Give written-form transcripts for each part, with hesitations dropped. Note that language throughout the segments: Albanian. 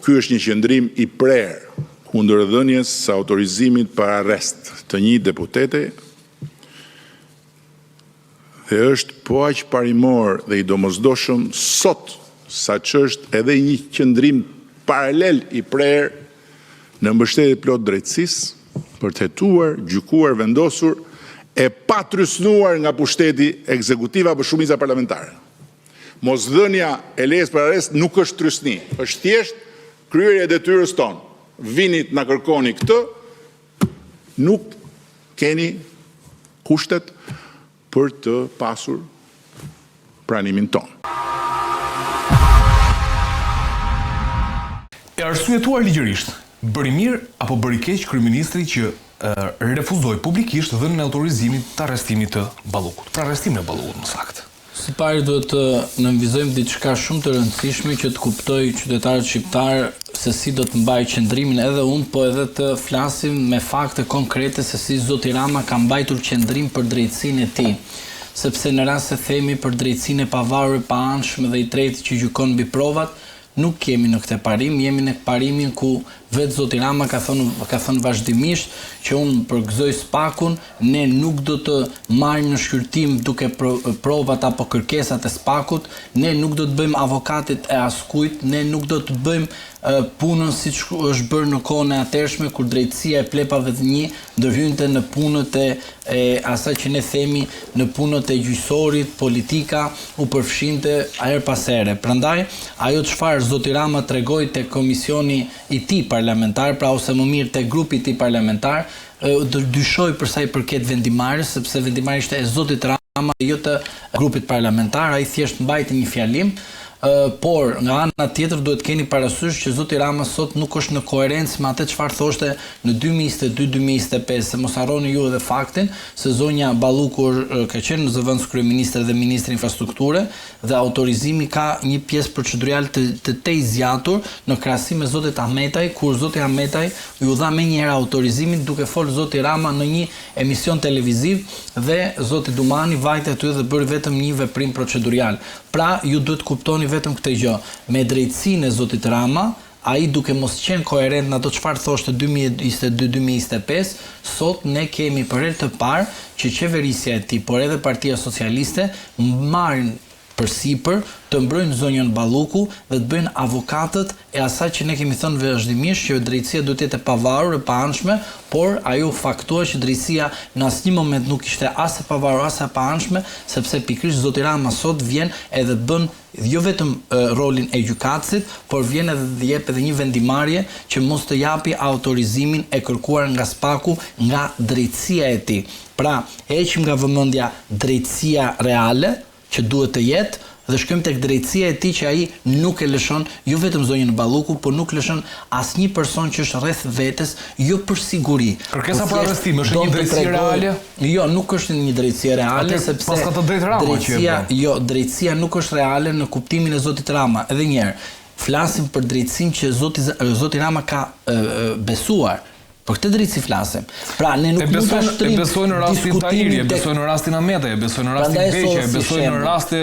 ky është një qëndrim i prerë kundër dhënies së autorizimit për arrest të një deputete dhe është po aq parimor dhe i domosdoshëm sot sa që është edhe një qëndrim paralel i prerë në mbështetje plot drejtësisë për të hetuar, gjykuar, vendosur e pa trysnuar nga pushteti ekzekutiv apo shumica parlamentare. Mosdhënia e lejes për arrest nuk është trysni, është thjesht kryerja e detyrës tonë. Vinit na kërkoni këtë, nuk keni kushtet për të pasur pranimin tonë. E arsyetuar ligjërisht, bëri mirë apo bëri keq kryeministri që refuzoi publikisht dhënien e autorizimit të arrestimit të Ballukut. Pra arrestimin e Ballukut më saktë. Së pari duhet të nënvizojmë diçka shumë të rëndësishme që të kuptoj qytetarët shqiptar se si do të mbaj qëndrimin edhe unë, po edhe të flasim me fakte konkrete se si zoti Rama ka mbajtur qëndrim për drejtësinë e tij. Sepse në rast se themi për drejtësinë e pavarur, pa anshme dhe i tretë që gjykon mbi provat, nuk kemi në këtë parim, jemi në parimin ku vetë zoti Rama ka thënë vazhdimisht që unë përgëzoj SPAK-un, ne nuk do të marrim në shqyrtim duke provat apo kërkesat e SPAK-ut, ne nuk do të bëjmë avokatit e askujt, ne nuk do të bëjmë punën siç është bërë në kohën e atërshme kur drejtësia e plepave të një ndërhynte në punët e asaj që ne themi në punët e gjyqësorit, politika u përfshinte her pas here. Prandaj ajo çfarë zoti Rama tregoi te komisioni i tij parlamentar, pra ose më mirë te grupi i tij parlamentar, dyshoj për sa i përket vendimarrjes, sepse vendimarrja ishte e zotit Rama, jo të grupit parlamentar, ai thjesht mbajti një fjalim. Por nga ana tjetër duhet keni parasysh që zoti Rama sot nuk është në koherencë me atë çfarë thoshte në 2022-2025. Se mos harroni ju edhe faktin se zonja Balluku ka qenë në zëvendës kryeministër dhe ministri infrastrukture dhe autorizimi ka një pjesë procedurale të tej zgjatur në krahasim me zotit Ahmetaj, kur zoti Ahmetaj ju dha menjëherë autorizimin duke fol zoti Rama në një emision televiziv dhe zoti Dumani vajte aty dhe bëri vetëm një veprim procedurial. Pra ju duhet kuptoni vetëm këtë gjë, me drejtësinë e zotit Rama, ai duke mos qenë koherent në ato çfarë thoshte 2022-2025, sot ne kemi për herë të parë që qeverisja e tij, por edhe Partia Socialiste marrin përsipër të mbrojnë zonjën Balluku dhe të bëjnë avokatët e asaj që ne kemi thënë vazhdimisht që drejtësia duhet të jetë e pavarur e pa anshme, por ajo faktua që drejtësia në asnjë moment nuk ishte as e pavarur as e pa anshme, sepse pikërisht zoti Rama sot vjen edhe bën jo vetëm rolin e gjykatësit, por vjen edhe dhe jep edhe një vendimarrje që mos të japi autorizimin e kërkuar nga SPAK-u nga drejtësia e tij. Pra, heqim nga vëmendja drejtësia reale që duhet të jetë dhe shkojmë tek drejtësia e tij që ai nuk e lëshon jo vetëm zonjën Balluku, por nuk lëshon asnjë person që është rreth vetes, jo për siguri. Kërkesa për arrestim është një drejtësi reale? Jo, nuk është një drejtësi reale sepse pas ka të drejtë Rama drejtësia nuk është reale në kuptimin e zotit Rama. Edhe një herë, flasim për drejtësinë që zoti Rama ka besuar. Për këtë drejtësi flasim. Pra ne nuk mund ta shtrim. E besoj në rastin Tahiri, e besoj në rastin Ahmetaj, e besoj në rastin Beqe, e besoj në raste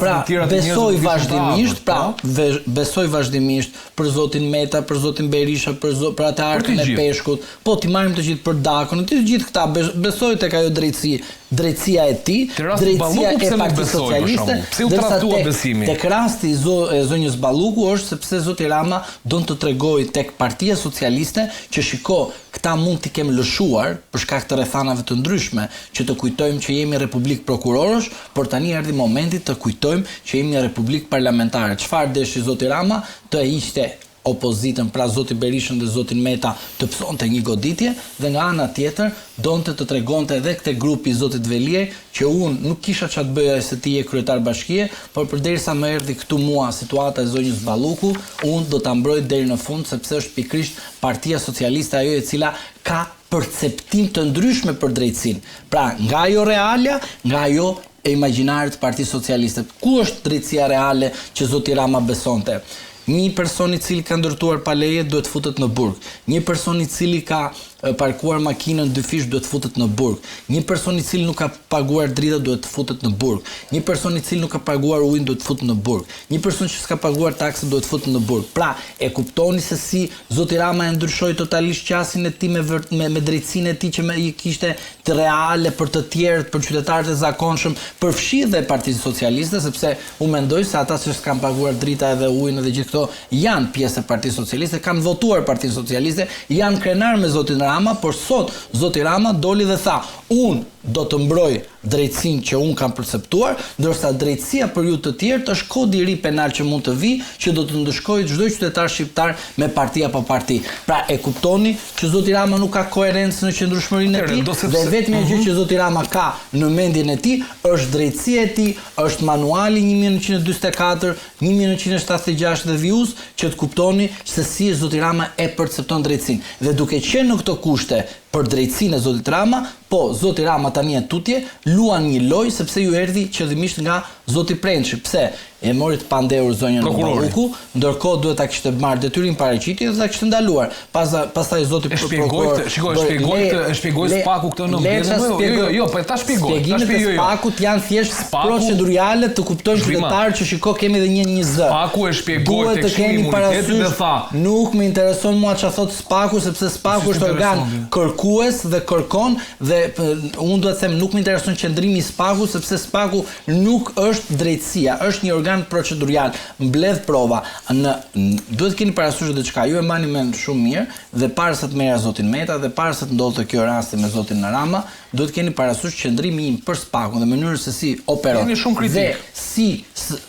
të tjera të njerëzve. Besoj vazhdimisht për zotin Meta, për zotin Berisha, për atë artën e Peshkut. Po ti marrim të gjithë për Dakon, të gjithë këta besoj tek ajo drejtësia e tij, drejtësia e Partisë Socialiste. Pse u trajtua besimi? Tek rasti e zonjës Balluku është sepse zoti Rama don të tregojë tek Partia Socialiste që shiko, këta mund t'i kem lëshuar për shkak të rrethanave të ndryshme, që të kujtojmë që jemi republikë prokurorësh, por tani erdhi momenti të kujtojmë që jemi republikë parlamentare. Çfarë deshi zoti Rama? Të hiqte opozitën, pra zoti Berishën dhe zotin Meta të psonte një goditje dhe nga ana tjetër donte të tregonte edhe këtë grupi i zotit Veliaj që unë nuk kisha çfarë të bëja se ti je kryetar bashkie, por përderisa më erdhi këtu mua situata e zonjës Balluku, unë do ta mbroj deri në fund sepse është pikërisht Partia Socialiste ajo e cila ka perceptim të ndryshme për drejtësinë. Pra, nga ajo realja, nga ajo e imagjinare të Partisë Socialiste. Ku është drejtësia reale që zoti Rama besonte? Një person i cili ka ndërtuar pa leje duhet futet në burg. Një person i cili ka parkuar makinën 2 fish duhet futet në burg. Një person i cili nuk ka paguar drita duhet futet në burg. Një person i cili nuk ka paguar ujin duhet futet në burg. Një person që s'ka paguar taksën duhet futet në burg. Pra, e kuptoni se si zoti Rama e ndryshoi totalisht qasjen e tij me drejtsinë e tij që i kishte të reale për të tjerët, për qytetarët e zakonshëm, përfshi dhe Partisë Socialiste, sepse unë mendoj se ata që s'kan paguar drita edhe ujin edhe gjithë këto janë pjesë e Partisë Socialiste, kanë votuar Partisë Socialiste, janë krenar me zotin Rama, por sot zoti Rama doli dhe tha, unë do të mbroj drejtsinë që unë kam perceptuar, ndërsa drejtësia për ju të tjerë është kodi i ri penal që mund të vi, që do të ndëshkojë çdo qytetar shqiptar me parti apo parti. Pra e kuptoni që zoti Rama nuk ka koherencë në qëndrueshmërinë e tij, dhe vetmja gjë që zoti Rama ka në mendjen e tij është drejtësia e tij, është manuali 1944, 1976 dhe vius, që të kuptoni se si zoti Rama e percepton drejtsinë. Dhe duke qenë në këto kushte për drejtsinë e zotit Rama, po zoti Rama tani e tutje, luan një lojë sepse ju erdhi qëllimisht nga zoti Prençi. Pse? E mori të pandehur zonjën Balluku, ndërkohë duhet ta kishte marrë detyrim paraqitje dhe ta kishte ndaluar. Pastaj zoti prokuror shpjegoj Spaku këtë në mbledhje. Jo, po ta shpjegoj. Shpjegimet e Spakut janë thjesht procedurale, të kuptojnë qytetarët që shiko kemi edhe një Z. Spaku e shpjegoi tek imuniteti dhe tha, nuk më intereson mua çfarë thot Spaku, sepse Spaku është organ kërkues dhe kërkon, dhe unë duhet të them nuk më intereson qëndrimi i Spaku, sepse Spaku nuk është drejtësia, është një organ procedurial, mbledh prova. Duhet keni parasysh diçka, ju e mbani mend shumë mirë, dhe para se të merra zotin Meta dhe para se të ndodhte kjo rasti me zotin Rama, duhet keni parasysh qëndrimi im për Spakun dhe mënyrën se si operon. Dhe si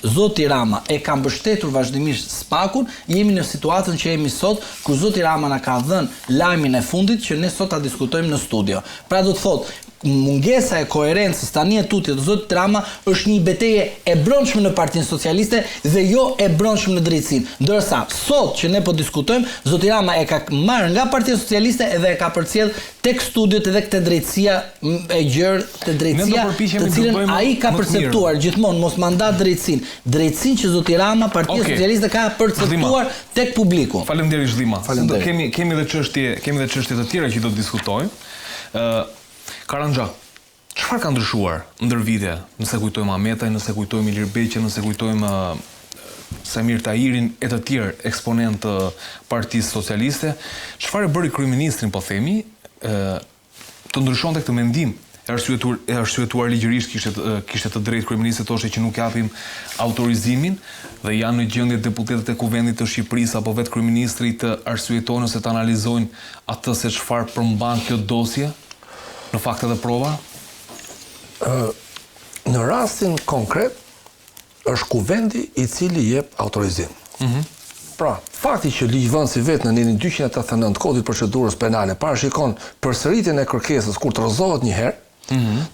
zoti Rama e ka mbështetur vazhdimisht Spakun, jemi në situatën që jemi sot, ku zoti Rama na ka dhënë lajmin e fundit që ne sot ta diskutojmë në studio. Pra do të thotë, mungesa e koherencës tani e tutje të zotit Rama është një betejë e brendshme në Partinë Socialiste dhe jo e brendshme në drejtsinë. Ndërsa sot që ne po diskutojmë, zoti Rama e ka marrë nga Partia Socialiste edhe e ka përcjell tek studiot edhe këtë drejtësia e gjerë, të drejtësia të cilën ai ka perceptuar gjithmonë mos mandat drejtsinë që zoti Rama, Partia Socialiste ka perceptuar tek publiku. Faleminderit Zhlima. Kemi edhe çështje të tjera që do të diskutojmë. Karanja, çfarë ka ndryshuar ndër vite? Nëse kujtojmë Ahmetaj, nëse kujtojmë Ilir Beqen, nëse kujtojmë Samir Tahirin e të tjerë eksponent të Partisë Socialiste, çfarë bëri kryeministrin, po themi, të ndryshonte këtë mendim? E arsyetuar ligjërisht kishte të drejtë kryeministri, thoshte që nuk japim autorizimin dhe janë në gjendje deputetët e Kuvendit të Shqipërisë apo vetë kryeministri të arsyetojnë ose të analizojnë atë se çfarë përmban kjo dosje në fakte dhe prova? Në rastin konkret, është Kuvendi i cili jep autorizim. Pra, fakti që ligjvënësi vetë në nivelin 289 kodit procedurës penale parashikon përsëritjen e kërkesës kur të rrëzohet një herë,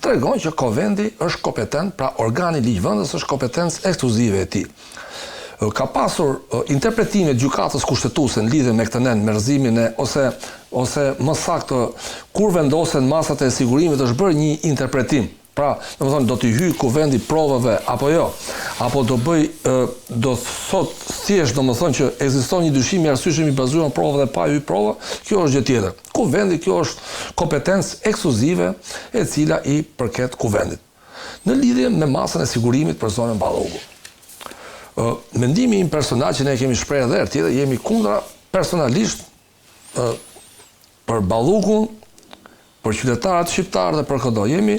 tregon që Kuvendi është kompetent, pra organi ligjvënës është kompetencë ekskluzive e tij. Ka pasur interpretime gjykatës kushtetuese në lidhje me këtë nen, me rrëzimin ose më saktë kur vendosen masat e sigurimit është bërë një interpretim. Pra, domethënë do t'i hyj Kuvendi provave apo jo, apo do thot thjesht domethënë që ekziston një dyshim i arsyeshëm i bazuar në prova dhe pa hyj prova, kjo është gjë tjetër. Kuvendi, kjo është kompetencë ekskluzive e cila i përket Kuvendit. Në lidhje me masën e sigurimit për zonën Balluku. Mendimi im personal që ne kemi shprehur edhe herë tjetër, jemi kundra personalisht për Ballukun, për qytetarët shqiptarë dhe për këdo. Jemi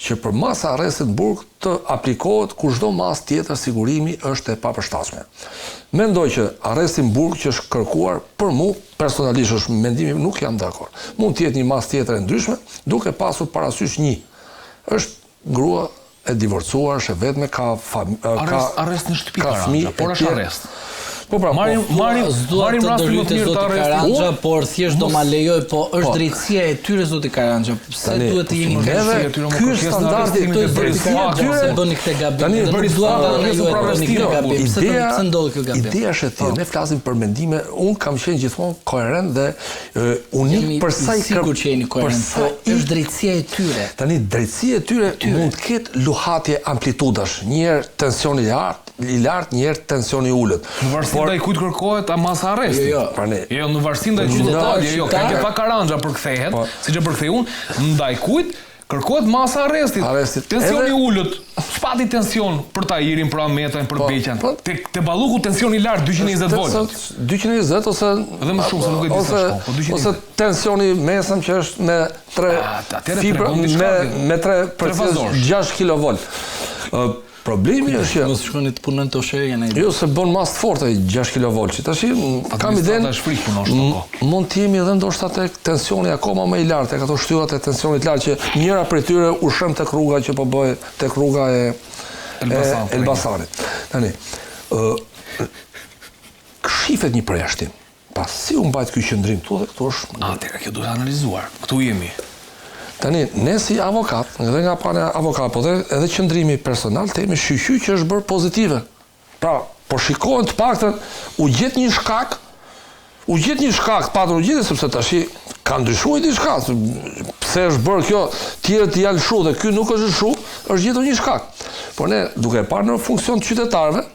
që për masa arrestit në burg të aplikohet kur çdo masë tjetër sigurimi është e papërshtatshme. Mendoj që arresti në burg që është kërkuar për mua personalisht është mendimi, nuk jam dakord. Mund të jetë një masë tjetër e ndryshme, duke pasur parasysh një. Është grua e divorcuar, është vetëm ka arrest në shtëpi Karanja, por është arrest. Po pra, marrim rastin më të mirë të arrestit, por thjesht do ma lejoj, po është drejtësia e tyre zoti Karanja. Pse duhet të jemi drejtësia e tyre? Ky është standardi i drejtësia e tyre. Bëni këtë gabim. Pse ndodhi kjo gabim? Ideja është e tillë, ne flasim për mendime, un kam qenë gjithmonë koherent dhe unik për sa i sigurt që jeni koherent, po është drejtësia e tyre. Tani drejtësia e tyre mund të ketë luhatje amplitudash, një herë tensioni i lartë, një herë tensioni i ulët. ndaj kujt kërkohet masa arresti. Jo. Jo, në varësi ndaj qytetarit, jo, ka që pa Karanja përkthehet, siç e përkthej unë, ndaj kujt kërkohet masa arrestit. Tensioni ulët. S'pati tension për Tahirin, për Ahmetajn, për Beqan. Te Balluku tensioni lart 220 volt. 220 ose edhe më shumë se nuk e di sa shkon, po 220. Ose tensioni mesëm që është me 3 fibra me 6 kV. Problemi është që mos shkoni të punën të ushqerjen ai. Jo, se bën mas të fortë 6 kV. Tash kam idenë mund të jemi edhe ndoshta tek tensioni akoma më i lartë, tek ato shtyllat e tensionit lart që njëra prej tyre ushqem tek rruga që po bëhet tek rruga e Elbasanit. Tani, shifet një përjashtim. Pa si u mbajt ky qendrim këtu dhe këtu është. Atëherë kjo duhet analizuar. Këtu jemi. Tani, ne si avokat, edhe nga pana avokat, po edhe qëndrimi personal, temi shqyqy që është bërë pozitive. Pra, po shikohen të paktën, u gjet një shkak, patur u gjetë, sepse tashi ka ndryshuar diçka, pse është bërë kjo, tjerët janë shu dhe ky nuk është shu, është gjetur një shkak. Por ne, duke parë në funksion të qytetarëve,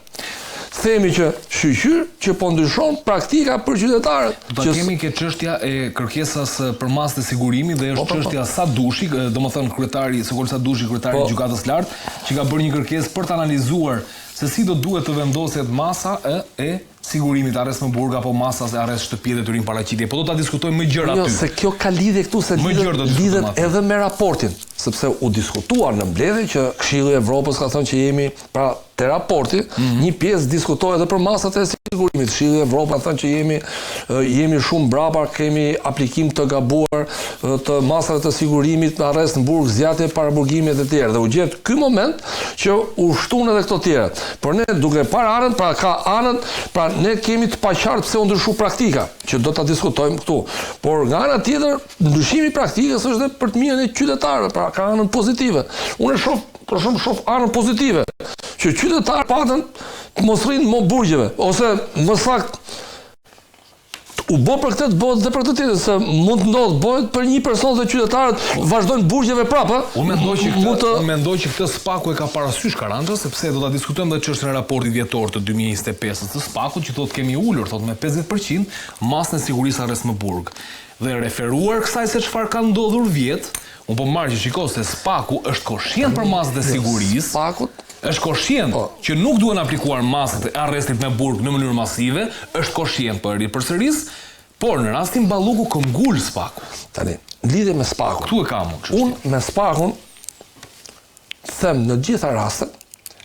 themi që shqyqyr që po ndryshon praktika për qytetarët. Do ta kemi ke çështja e kërkesas për masë të sigurimit dhe është çështja Sadushi, domethënë kryetari Sokol Sadushi, kryetari i gjykatës së lartë, që ka bërë një kërkesë për të analizuar se si do duhet të vendoset masa e sigurimit arrest në burg apo masas e arrest shtëpi dhe tyrim paraqitje. Po do ta diskutojmë më gjëra aty. Jo, se kjo ka lidhje këtu se lidhet edhe me raportin, sepse u diskutuar në mbledhje që Këshilli i Evropës ka thënë që jemi pra te raporti, një pjesë diskutohet edhe për masat e sigurimit. Këshilli i Evropës ka thënë që jemi shumë brapa, kemi aplikim të gabuar të masave të sigurimit, arrest në burg, zgjatje paraburgimit e të tjerë. Dhe u gjet ky moment që u shtun edhe këto tjera. Por ne duke parë anën, pra ka anën, pra ne kemi të paqartë pse u ndryshu praktika, që do ta diskutojmë këtu. Por nga ana tjetër, ndryshimi i praktikës është edhe për të mirën e qytetarëve, pra ka anën pozitive. Unë shoh anën pozitive, që qytetarët patën të mos rrinë më burgjeve, ose më saktë u bë për këtë të bëhet dhe për të tjetër, se mund të ndodhë bëhet për një person dhe qytetarët vazhdojnë burgjeve prapë. Unë mendoj që këtë spaku e ka parasysh Karanja, sepse do ta diskutojmë edhe çështën e raportit vjetor të 2025 të spakut, që thotë kemi ulur, thotë me 50% masën e sigurisë arrest në burg. Dhe referuar kësaj se çfarë ka ndodhur vjet, unë po marr që shikoj se spaku është koshient për masat e sigurisë. Është koshient që nuk duhen aplikuar masat e arrestit me burg në mënyrë masive, është koshient përsëris, por në rastin Balluku këmbgul spaku. Tani, lidhje me spakun. Këtu e kam unë. Unë me spakun them në gjitha rastet,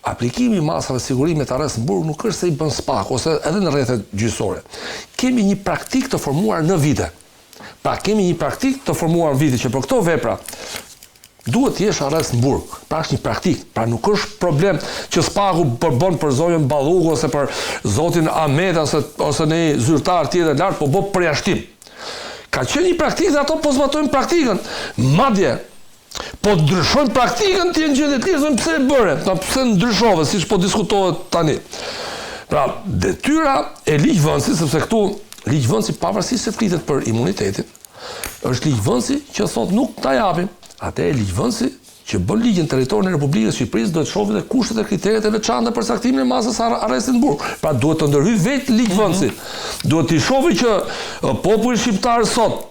aplikimi i masave sigurimit arrest në burg nuk është se i bën spaku, ose edhe në rrethet gjyqësore. Kemi një praktik të formuar në vite. Pra kemi një praktik të formuar në vite që për këto vepra duhet të jesh arrest në burg. Pra është një praktik. Pra nuk është problem që spaku përbën për zonën Balluku ose për zotin Ahmet ose një zyrtar tjetër lart, po bë përjashtim. Ka qenë një praktikë dhe ato po zbatojnë praktikën. Madje po ndryshojnë praktikën të jenë gjendje të lirë, pse e bëre? Pse ndryshove, siç po diskutohet tani. Pra, detyra e ligjvënësit, sepse këtu ligjvënësi pavarësisht se flitet për imunitetin, është ligjvënësi që thotë nuk ta japim. Atë e ligjvënësi që bën ligjin territorin e Republikës së Shqipërisë duhet të shohë dhe kushtet e kriteret e veçanta për saktimin e masës arrestit në burg. Pra duhet të ndërhyjë vetë ligjvënësi. Duhet të shohë që populli shqiptar sot,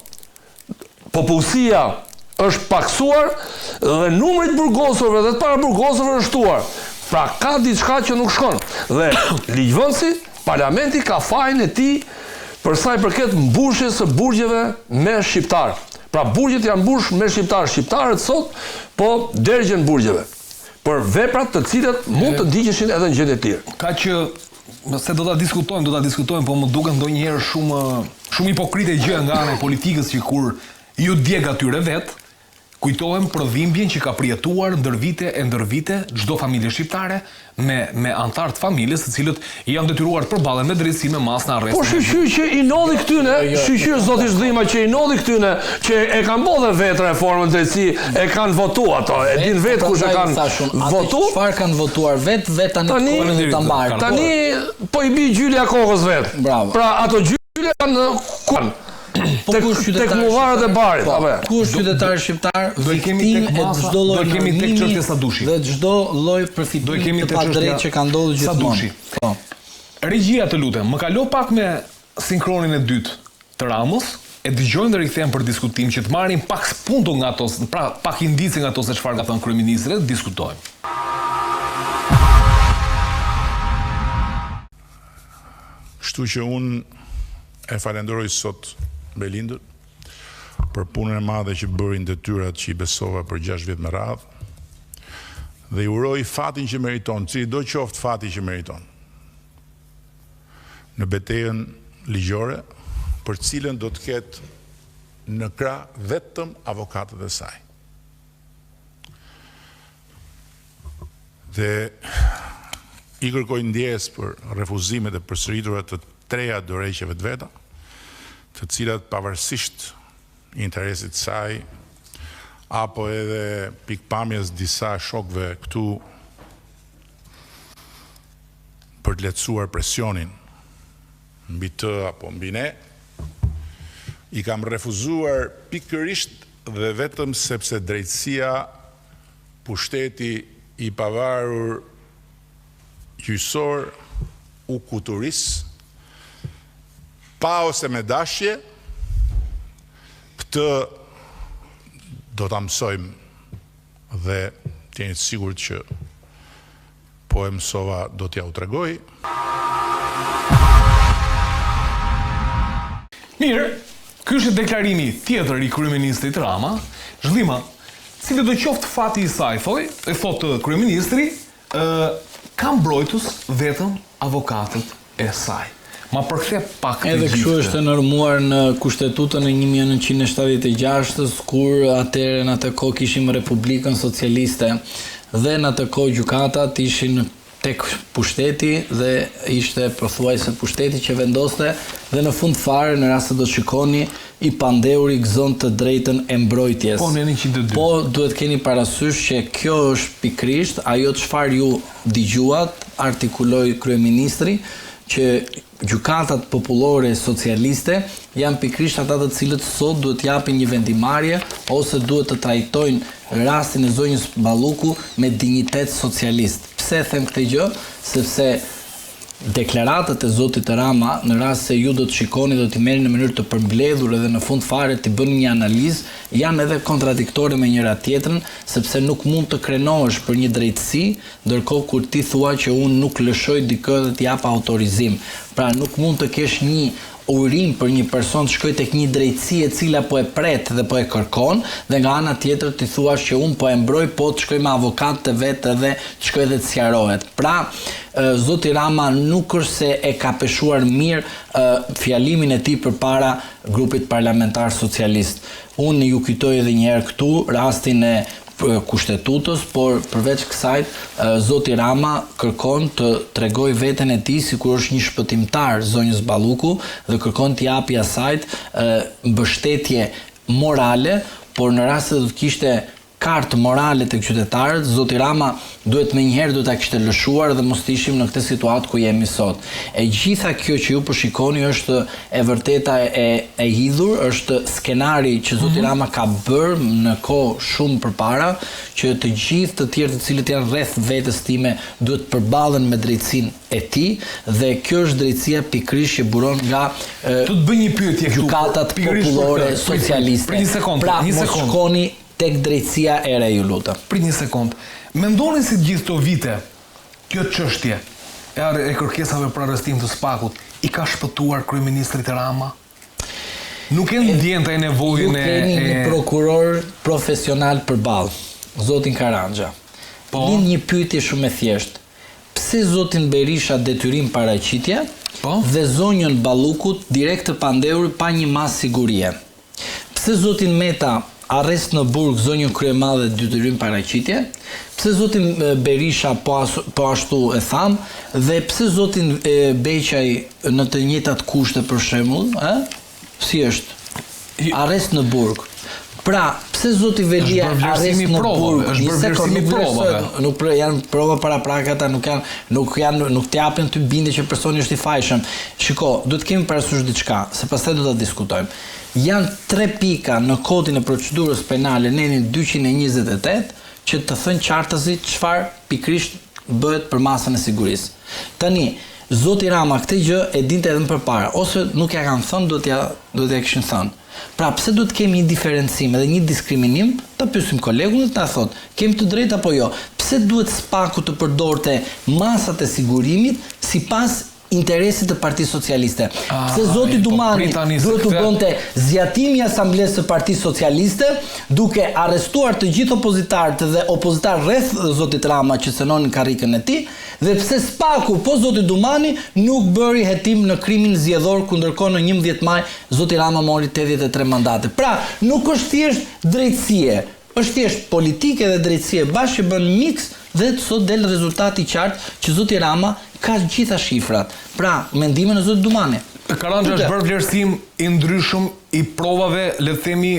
popullsia është paksuar dhe numri i burgosurve dhe të paraburgosurve është shtuar. Pra ka diçka që nuk shkon. Dhe ligjvënësi, parlamenti ka fajin e tij për sa i përket mbushjes së burgjeve me shqiptar. Pra burgjet janë mbush me shqiptarë. Shqiptarët sot po dërgjën burgjeve për veprat të cilat mund të ndiqeshin edhe në gjendje të tjera. Ka që se do ta diskutojmë, po më duket ndonjëherë shumë hipokrite gjë nga ana e politikës që kur ju djeg atyre vet, kujtohem për dhimbjen që ka përjetuar ndër vite çdo familje shqiptare me antar të familjes, të cilët janë detyruar të përballen me drejtësi me masën e arrestit. Po shqyqyr që i nodhi këtyne, shqyqyr zotish Dhima që i nodhi këtyne, që e kanë bërë vetë reformën drejtësi, e kanë votuar ato, e din vetë kush e kanë votuar. Çfarë kanë votuar vetë tani ta mbarë. Tani po i bi gjylja kokës vetë. Bravo. Pra ato gjylja kanë tek muvarët e barit. Ku është qytetari shqiptar, viktim e çdo lloj ndërmimi dhe çdo lloj përfitimi të padrejtë që ka ndodhur gjithmonë. Regjia, të lutem, më kalo pak me sinkronin e dytë të Ramës, e dëgjojmë dhe rikthehem për diskutim që të marrim pak spunto nga ato, pra pak indice nga ato se çfarë ka thënë kryeministri, diskutojmë. Kështu që unë e falenderoj sot Belindën për punën e madhe që bërin detyrat që i besova për 6 vjet me radhë, dhe i uroj fatin që meriton, cili do qoftë fati që meriton, në betejën ligjore, për cilën do të ketë në krah vetëm avokatët e saj. Dhe i kërkoj ndjes për refuzimet e përsëritura të 3 dorëheqjeve të veta, të cilat pavarësisht interesit saj apo edhe pikpamjes disa shokëve këtu për të lehtësuar presionin mbi të apo mbi ne, i kam refuzuar pikërisht dhe vetëm sepse drejtësia, pushteti i pavarur gjyqësor u kuturis, pa ose me dashje, këtë do ta mësojmë dhe të jeni të sigurt që po e mësova do t'ja u tregoj. Mirë, ky është deklarimi tjetër i kryeministrit Rama. Zhllima, cili do qoftë fati i saj, thotë kryeministri, ka mbrojtus vetëm avokatët e saj. Ma përkthe pak të gjithë. Edhe kështu është normuar në Kushtetutën e 1976, kur atëherë në atë kohë kishim Republikën Socialiste dhe në atë kohë gjykatat ishin tek pushteti dhe ishte pothuajse pushteti që vendoste, dhe në fund fare në rast se do të shikoni i pandeuri gëzon të drejtën e mbrojtjes. Po në 102. Po duhet keni parasysh që kjo është pikrisht ajo çfarë ju dëgjuat, artikuloi kryeministri, që gjykatat popullore socialiste janë pikrisht ata të cilët sot duhet japin një vendimarrje ose duhet të trajtojnë rastin e zonjës Balluku me dinjitet socialist. Pse them këtë gjë? Sepse deklaratët e zotit Rama, në rast se ju do të shikoni, do t'i merrni në mënyrë të përmbledhur edhe në fund fare t'i bëni një analizë, janë edhe kontradiktore me njëra tjetrën, sepse nuk mund të krenohesh për një drejtësi, ndërkohë kur ti thua që unë nuk lëshoj dikë dhe t'i jap autorizim. Pra nuk mund të kesh një urim për një person të shkoj tek një drejtësi e cila po e pret dhe po e kërkon, dhe nga ana tjetër ti thuash që unë po e mbroj, po të shkoj me avokat të vetë dhe të shkoj dhe të sqarohet. Pra, zoti Rama nuk është se e ka peshuar mirë fjalimin e tij përpara grupit parlamentar socialist. Unë ju kujtoj edhe një herë këtu rastin e Kushtetutës, por përveç kësaj zoti Rama kërkon të tregoj veten e tij sikur është një shpëtimtar zonjës Balluku dhe kërkon t'i japi asajt mbështetje morale, por në rast se do të kishte kartë morale tek qytetarët, zoti Rama duhet menjëherë do ta kishte lëshuar dhe mos të ishim në këtë situatë ku jemi sot. E gjitha kjo që ju po shikoni është e vërteta e hidhur, është skenari që zoti Rama ka bërë në kohë shumë përpara, që të gjithë të tjerë të cilët janë rreth vetes time duhet të përballen me drejtsinë e tij, dhe kjo është drejtësia pikërisht që buron nga të bëj një pyetje këtu. Gjykatat popullore socialiste. Pra, mos shkoni tek drejtësia e re, ju lutem. Prit një sekond. Mendoni si gjithë këto vite, kjo çështje e kërkesave për arrestim të Spakut i ka shpëtuar kryeministrit Rama? Nuk e ndjente nevojën e... Ju keni një prokuror profesional përballë, zotin Karanja. Lind një pyetje shumë e thjeshtë. Pse zotin Berisha detyrim paraqitje dhe zonjën Ballukut direkt të pandehur pa një masë sigurie? Pse zotin Meta arrest në burg zonjën Kryemadhe detyrim paraqitje? Pse zotin Berisha po ashtu e tham, dhe pse zotin Beqaj në të njëjtat kushte për shembull, si është? Arrest në burg. Pra, pse zoti Velia arrest në burg? Është bërë vlerësimi provave. Nuk janë prova paraprakata, nuk të japin ty bindje që personi është i fajshëm. Shiko, duhet kemi parasysh diçka, se pastaj do ta diskutojmë. Janë 3 pika në kodin e procedurës penale nenin 228 që të thënë qartësi çfarë pikrisht bëhet për masën e sigurisë. Tani, Zoti Rama këtë gjë e dinte edhe më përpara, ose nuk ja kanë thënë, duhet ja kishin thënë. Pra pse duhet kemi një diferencim edhe një diskriminim, ta pyesim kolegun dhe ta thotë, kemi të drejtë apo jo? Pse duhet SPAK-u të përdorte masat e sigurimit sipas interesit të Partisë Socialiste? Pse zoti Dumani duhet të bënte zgjatimi i asamblesë së Partisë Socialiste duke arrestuar të gjithë opozitarët dhe opozitar rreth zotit Rama që sënonin karrikën e tij, dhe pse SPAK-u po zoti Dumani nuk bëri hetim në krimin zgjedhor ku ndërkohë në 11 maj zoti Rama mori 83 mandate. Pra, nuk është thjesht drejtësie, është thjesht politike dhe drejtësie bashkë që bën miks dhe sot del rezultati i qartë që zoti Rama ka gjitha shifrat. Pra, mendimin e zotit Dumani. Karanja është bërë vlerësim i ndryshëm i provave, le të themi,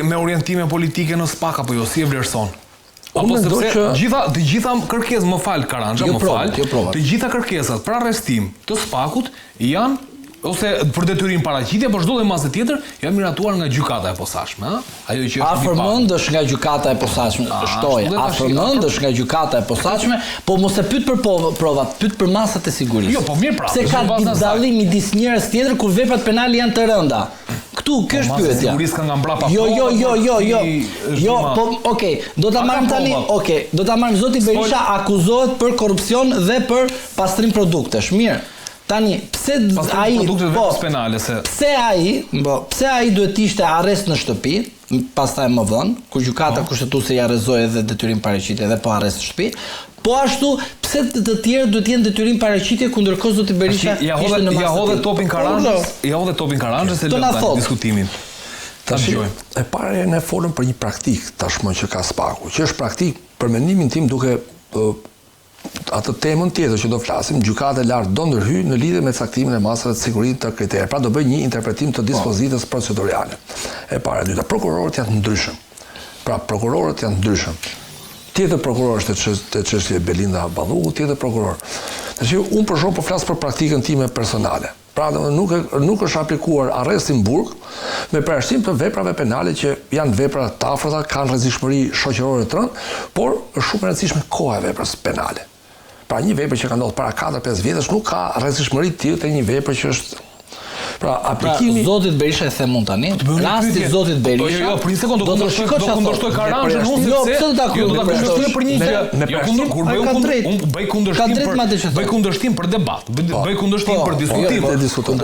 me orientime politike në SPAK apo jo, si e vlerëson? Apo sepse të gjitha kërkesat, më fal Karanja, të gjitha kërkesat për arrestim të SPAK-ut janë ose për detyrim paraqitje, por çdo masë tjetër janë miratuar nga gjykata e posaçme, ha? Ajo që është afërmendësh nga gjykata e posaçme, shtoj, afërmendësh nga gjykata e posaçme, po mos e pyet për provat, pyet për masat e sigurisë. Jo, po mirë pra. Pse ka dallim midis njerëz tjetër kur veprat penale janë të rënda? Këtu kjo është pyetja. Sigurisë ka nga mbrapa. Jo, po okay, do ta marrim tani, do ta marrim zoti Berisha akuzohet për korrupsion dhe për pastrim produktesh. Mirë. Tani, pse ai duhet të ishte arrest në shtëpi, pastaj më vonë, kur gjykata kushtetuese ja rrezoi edhe detyrim paraqitje dhe po arrest në shtëpi, po ashtu pse të tjerë duhet të jenë detyrim paraqitje ku ndërkohë zoti Berisha ishte në masë. Ja hodhe topin Karanxhës e lëmë diskutimin. Tash e para ne folëm për një praktik tashmë që ka SPAK-u, që është praktik për mendimin tim duke atë temën tjetër që do flasim, gjykata e lartë do ndërhyjë në lidhje me caktimin e masave të sigurisë të kriterë. Pra do bëj një interpretim të dispozitës procedurale. E para, dyta, prokurorët janë të ndryshëm. Pra prokurorët janë të ndryshëm. Tjetër prokuror është të çështje Belinda Balluku, tjetër prokuror. Tash unë për shkak po flas për praktikën time personale. Pra nuk është aplikuar arresti në burg me parashtim të veprave penale që janë vepra të afërta, kanë rrezikshmëri shoqërore të rëndë, por është shumë e rëndësishme koha e veprës penale. Pra një vepër që ka ndodhur para 4-5 vjetësh nuk ka rrezikshmëri të tillë te një vepër që është pra aplikimi. Zotit Berisha e themon tani. Rasti zotit Berisha. Jo, për një sekondë do kundërshtoj Karanxhën unë sepse do ta kundërshtoj për një gjë. Unë bëj kundërshtim për debat, bëj kundërshtim për diskutim.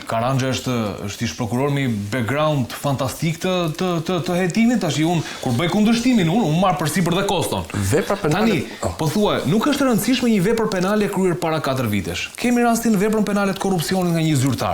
Karanxha është ish prokuror me background fantastik të hetimit, tash unë kur bëj kundërshtimin unë marr përsipër dhe koston. Vepra penale. Tani, po thuaj, nuk është e rëndësishme një vepër penale kryer para 4 vitesh. Kemi rastin veprën penale të korrupsionit nga një zyrtar.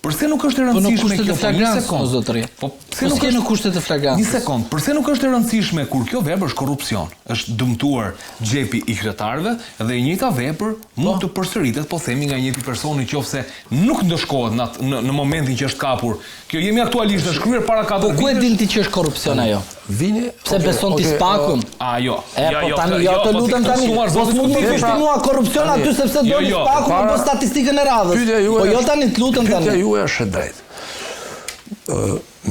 Përse nuk është e rëndësishme kjo flagrancë, zotëri? Po pse nuk është në kushtet e flagrancës? Një sekond, përse nuk është e rëndësishme kur kjo vepër është korrupsion, është dëmtuar xhepi i kryetarëve dhe e njëjta vepër mund të përsëritet, po themi nga njëti personi nëse nuk ndëshkohet në momentin që është kapur. Kjo jemi aktualisht është kryer para 4 vitesh. Po ku e din ti që është korrupsion ajo? Vini. Pse beson ti SPAK-un? Jo. Po tani jo të lutem tani. Po mund të thosh mua korrupsion aty sepse do të SPAK-un të bëj statistikën e radhës. Po jo tani të lutem tani. Pyetja juaj është e drejtë.